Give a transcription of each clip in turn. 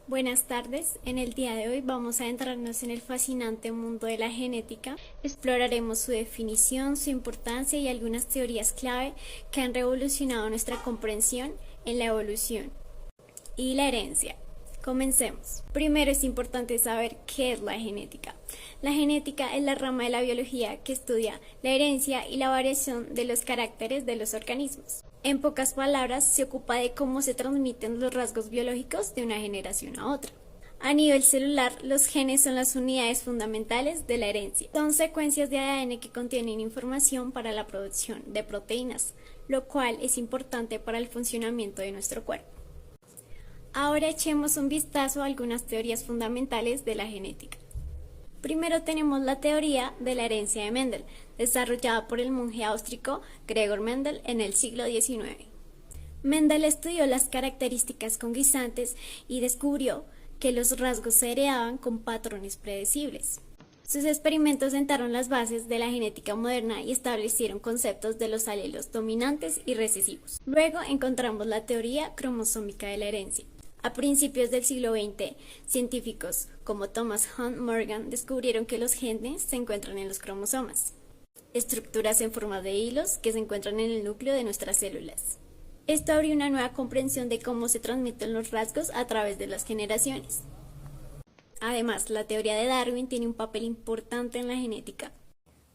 Buenas tardes, en el día de hoy vamos a adentrarnos en el fascinante mundo de la genética. Exploraremos su definición, su importancia y algunas teorías clave que han revolucionado nuestra comprensión en la evolución y la herencia. Comencemos. Primero es importante saber qué es la genética. La genética es la rama de la biología que estudia la herencia y la variación de los caracteres de los organismos. En pocas palabras, se ocupa de cómo se transmiten los rasgos biológicos de una generación a otra. A nivel celular, los genes son las unidades fundamentales de la herencia. Son secuencias de ADN que contienen información para la producción de proteínas, lo cual es importante para el funcionamiento de nuestro cuerpo. Ahora echemos un vistazo a algunas teorías fundamentales de la genética. Primero tenemos la teoría de la herencia de Mendel, desarrollada por el monje austríaco Gregor Mendel en el siglo XIX. Mendel estudió las características conquistantes y descubrió que los rasgos se heredaban con patrones predecibles. Sus experimentos sentaron las bases de la genética moderna y establecieron conceptos de los alelos dominantes y recesivos. Luego encontramos la teoría cromosómica de la herencia. A principios del siglo XX, científicos como Thomas Hunt Morgan descubrieron que los genes se encuentran en los cromosomas, estructuras en forma de hilos que se encuentran en el núcleo de nuestras células. Esto abrió una nueva comprensión de cómo se transmiten los rasgos a través de las generaciones. Además, la teoría de Darwin tiene un papel importante en la genética.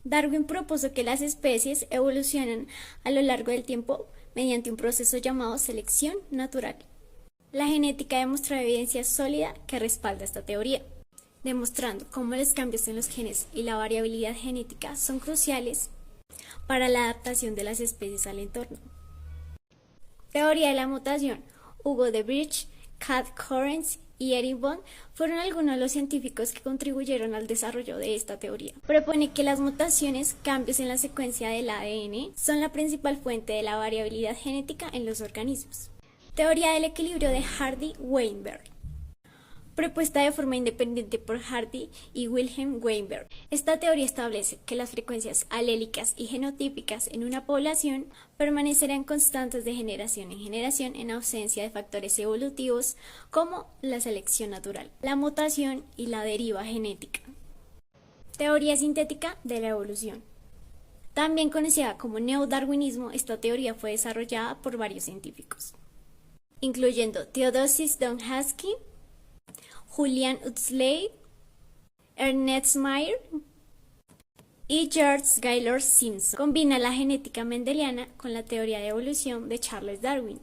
Darwin propuso que las especies evolucionan a lo largo del tiempo mediante un proceso llamado selección natural. La genética demostró evidencia sólida que respalda esta teoría, demostrando cómo los cambios en los genes y la variabilidad genética son cruciales para la adaptación de las especies al entorno. Teoría de la mutación. Hugo de Birch, Kat Correns y Eric Bond fueron algunos de los científicos que contribuyeron al desarrollo de esta teoría. Propone que las mutaciones, cambios en la secuencia del ADN, son la principal fuente de la variabilidad genética en los organismos. Teoría del equilibrio de Hardy-Weinberg. Propuesta de forma independiente por Hardy y Wilhelm Weinberg. Esta teoría establece que las frecuencias alélicas y genotípicas en una población permanecerán constantes de generación en generación en ausencia de factores evolutivos como la selección natural, la mutación y la deriva genética. Teoría sintética de la evolución. También conocida como neodarwinismo, esta teoría fue desarrollada por varios científicos, incluyendo Theodosis Donskey, Julian Huxley, Ernest Mayr y George Gaylord Simpson. Combina la genética mendeliana con la teoría de evolución de Charles Darwin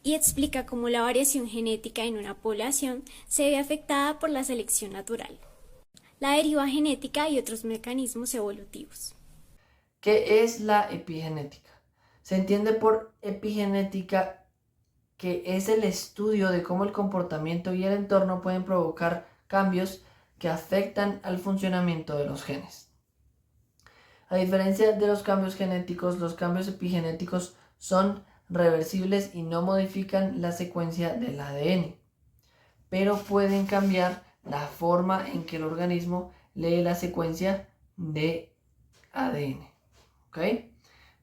y explica cómo la variación genética en una población se ve afectada por la selección natural, la deriva genética y otros mecanismos evolutivos. ¿Qué es la epigenética? Se entiende por epigenética que es el estudio de cómo el comportamiento y el entorno pueden provocar cambios que afectan al funcionamiento de los genes. A diferencia de los cambios genéticos, los cambios epigenéticos son reversibles y no modifican la secuencia del ADN, pero pueden cambiar la forma en que el organismo lee la secuencia de ADN. ¿Ok?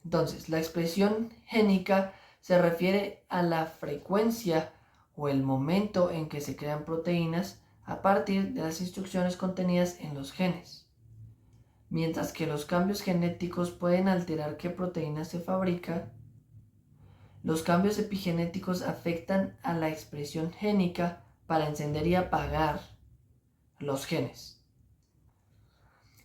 Entonces, la expresión génica se refiere a la frecuencia o el momento en que se crean proteínas a partir de las instrucciones contenidas en los genes, mientras que los cambios genéticos pueden alterar qué proteína se fabrica. Los cambios epigenéticos afectan a la expresión génica para encender y apagar los genes.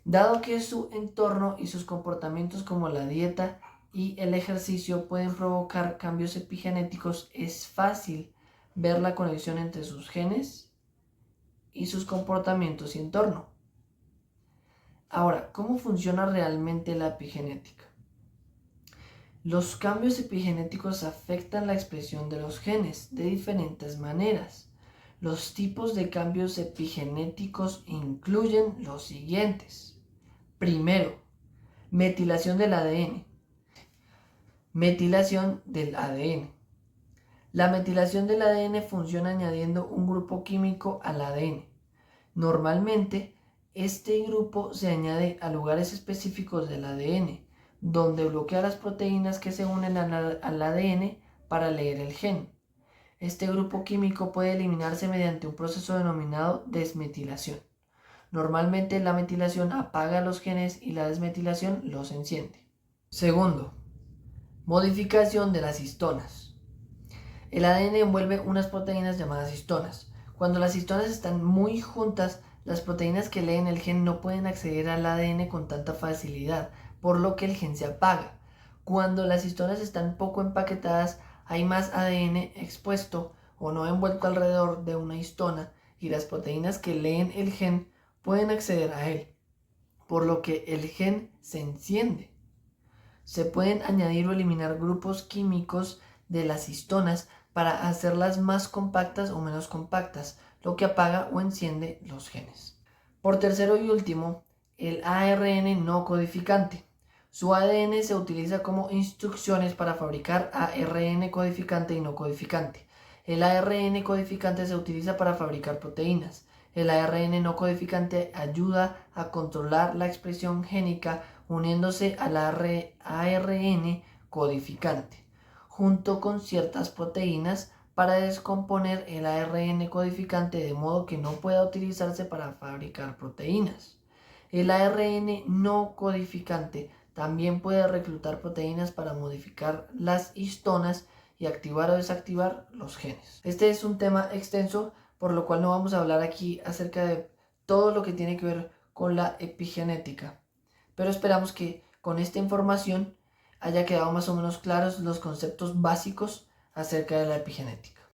Dado que su entorno y sus comportamientos como la dieta y el ejercicio pueden provocar cambios epigenéticos, es fácil ver la conexión entre sus genes y sus comportamientos y entorno. Ahora, ¿cómo funciona realmente la epigenética? Los cambios epigenéticos afectan la expresión de los genes de diferentes maneras. Los tipos de cambios epigenéticos incluyen los siguientes. Primero, metilación del ADN. Metilación del ADN. La metilación del ADN funciona añadiendo un grupo químico al ADN. Normalmente, este grupo se añade a lugares específicos del ADN, donde bloquea las proteínas que se unen al ADN para leer el gen. Este grupo químico puede eliminarse mediante un proceso denominado desmetilación. Normalmente la metilación apaga los genes y la desmetilación los enciende. Segundo, modificación de las histonas. El ADN envuelve unas proteínas llamadas histonas. Cuando las histonas están muy juntas, las proteínas que leen el gen no pueden acceder al ADN con tanta facilidad, por lo que el gen se apaga. Cuando las histonas están poco empaquetadas, hay más ADN expuesto o no envuelto alrededor de una histona y las proteínas que leen el gen pueden acceder a él, por lo que el gen se enciende. Se pueden añadir o eliminar grupos químicos de las histonas para hacerlas más compactas o menos compactas, lo que apaga o enciende los genes. Por tercero y último, el ARN no codificante. Su ADN se utiliza como instrucciones para fabricar ARN codificante y no codificante. El ARN codificante se utiliza para fabricar proteínas. El ARN no codificante ayuda a controlar la expresión génica uniéndose al ARN codificante, junto con ciertas proteínas para descomponer el ARN codificante de modo que no pueda utilizarse para fabricar proteínas. El ARN no codificante también puede reclutar proteínas para modificar las histonas y activar o desactivar los genes. Este es un tema extenso, por lo cual no vamos a hablar aquí acerca de todo lo que tiene que ver con la epigenética. Pero esperamos que con esta información haya quedado más o menos claros los conceptos básicos acerca de la epigenética.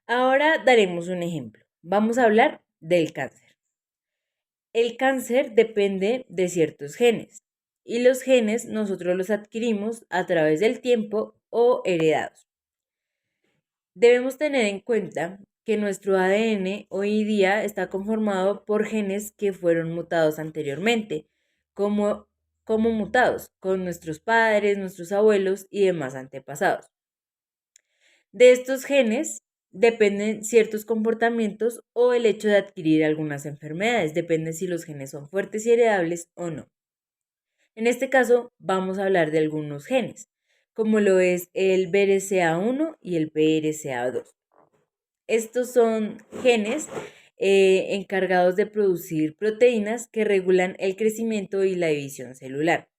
Ahora daremos un ejemplo. Vamos a hablar del cáncer. El cáncer depende de ciertos genes y los genes nosotros los adquirimos a través del tiempo o heredados. Debemos tener en cuenta que nuestro ADN hoy día está conformado por genes que fueron mutados anteriormente, como, como mutados con nuestros padres, nuestros abuelos y demás antepasados. De estos genes dependen ciertos comportamientos o el hecho de adquirir algunas enfermedades, depende si los genes son fuertes y heredables o no. En este caso vamos a hablar de algunos genes, como lo es el BRCA1 y el BRCA2. Estos son genes encargados de producir proteínas que regulan el crecimiento y la división celular.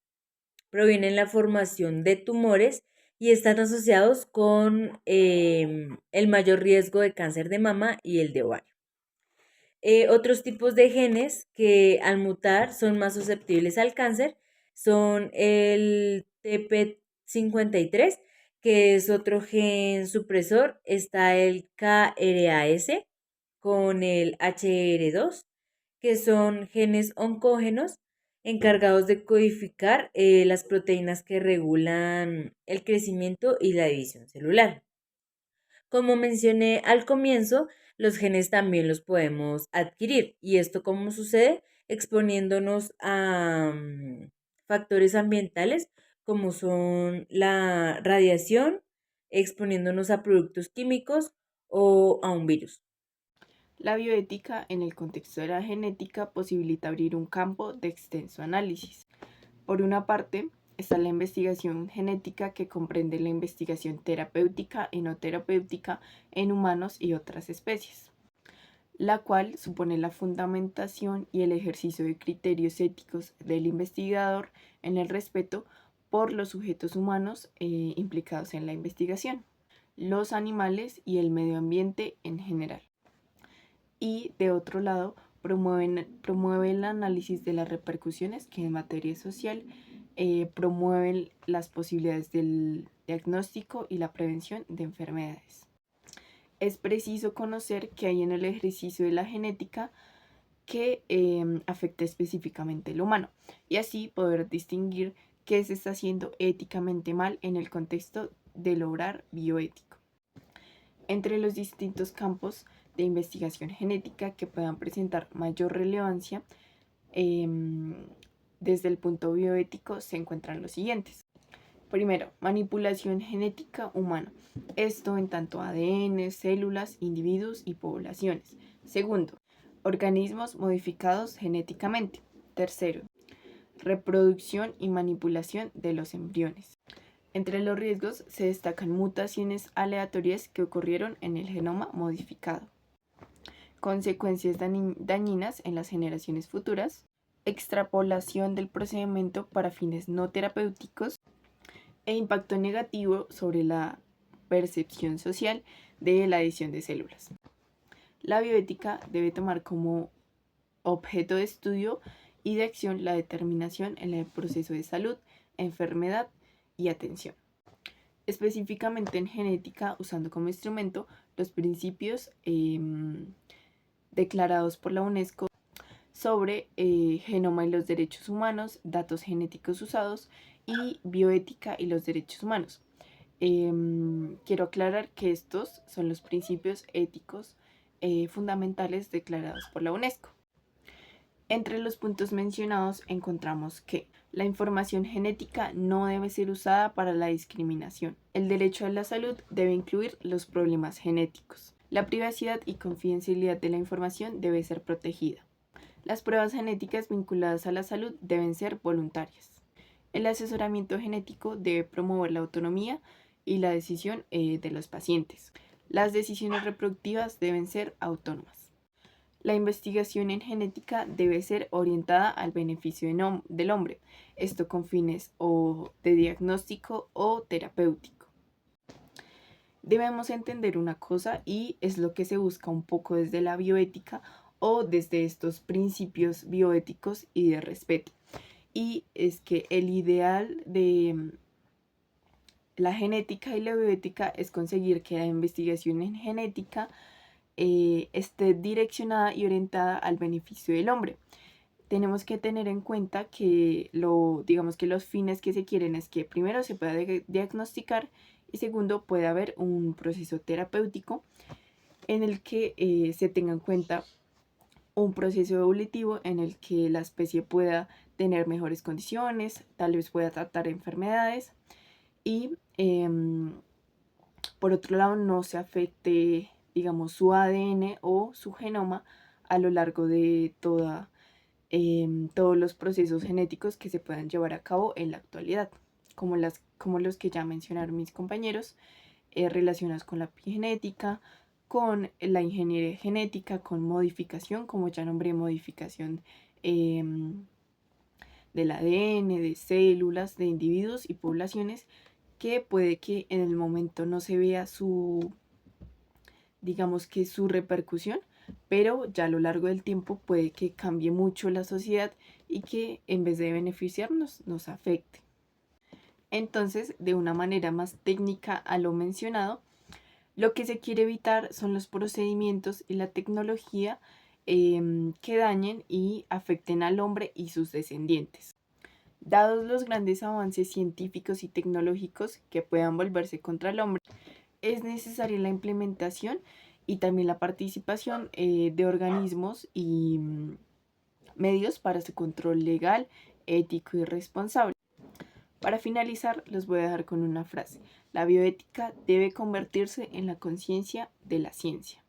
Provienen la formación de tumores y están asociados con el mayor riesgo de cáncer de mama y el de ovario. Otros tipos de genes que al mutar son más susceptibles al cáncer son el TP53, que es otro gen supresor, está el KRAS con el HR2, que son genes oncógenos encargados de codificar las proteínas que regulan el crecimiento y la división celular. Como mencioné al comienzo, los genes también los podemos adquirir. ¿Y esto cómo sucede? Exponiéndonos a factores ambientales como son la radiación, exponiéndonos a productos químicos o a un virus. La bioética en el contexto de la genética posibilita abrir un campo de extenso análisis. Por una parte, está la investigación genética, que comprende la investigación terapéutica y no terapéutica en humanos y otras especies, la cual supone la fundamentación y el ejercicio de criterios éticos del investigador en el respeto por los sujetos humanos implicados en la investigación, los animales y el medio ambiente en general. Y de otro lado, promueve el análisis de las repercusiones que en materia social promueven las posibilidades del diagnóstico y la prevención de enfermedades. Es preciso conocer qué hay en el ejercicio de la genética que afecta específicamente al humano y así poder distinguir qué se está haciendo éticamente mal en el contexto del obrar bioético. Entre los distintos campos de investigación genética que puedan presentar mayor relevancia desde el punto bioético se encuentran los siguientes. Primero, manipulación genética humana. Esto en tanto ADN, células, individuos y poblaciones. Segundo, organismos modificados genéticamente. Tercero, reproducción y manipulación de los embriones. Entre los riesgos se destacan mutaciones aleatorias que ocurrieron en el genoma modificado, consecuencias dañinas en las generaciones futuras, extrapolación del procedimiento para fines no terapéuticos e impacto negativo sobre la percepción social de la edición de células. La bioética debe tomar como objeto de estudio y de acción la determinación en el proceso de salud, enfermedad y atención. Específicamente en genética, usando como instrumento los principios declarados por la UNESCO sobre genoma y los derechos humanos, datos genéticos usados y bioética y los derechos humanos. Quiero aclarar que estos son los principios éticos fundamentales declarados por la UNESCO. Entre los puntos mencionados encontramos que la información genética no debe ser usada para la discriminación. El derecho a la salud debe incluir los problemas genéticos. La privacidad y confidencialidad de la información debe ser protegida. Las pruebas genéticas vinculadas a la salud deben ser voluntarias. El asesoramiento genético debe promover la autonomía y la decisión de los pacientes. Las decisiones reproductivas deben ser autónomas. La investigación en genética debe ser orientada al beneficio del hombre, esto con fines o de diagnóstico o terapéutico. Debemos entender una cosa y es lo que se busca un poco desde la bioética o desde estos principios bioéticos y de respeto. Y es que el ideal de la genética y la bioética es conseguir que la investigación en genética esté direccionada y orientada al beneficio del hombre. Tenemos que tener en cuenta que digamos que los fines que se quieren es que primero se pueda diagnosticar y segundo puede haber un proceso terapéutico en el que se tenga en cuenta un proceso evolutivo en el que la especie pueda tener mejores condiciones, tal vez pueda tratar enfermedades y por otro lado no se afecte, digamos, su ADN o su genoma a lo largo de todos los procesos genéticos que se puedan llevar a cabo en la actualidad, como los que ya mencionaron mis compañeros, relacionados con la epigenética, con la ingeniería genética, con modificación, como ya nombré, modificación del ADN, de células, de individuos y poblaciones, que puede que en el momento no se vea digamos que su repercusión, pero ya a lo largo del tiempo puede que cambie mucho la sociedad y que en vez de beneficiarnos, nos afecte. Entonces, de una manera más técnica a lo mencionado, lo que se quiere evitar son los procedimientos y la tecnología que dañen y afecten al hombre y sus descendientes. Dados los grandes avances científicos y tecnológicos que puedan volverse contra el hombre, es necesaria la implementación y también la participación de organismos y medios para su control legal, ético y responsable. Para finalizar, los voy a dejar con una frase. La bioética debe convertirse en la conciencia de la ciencia.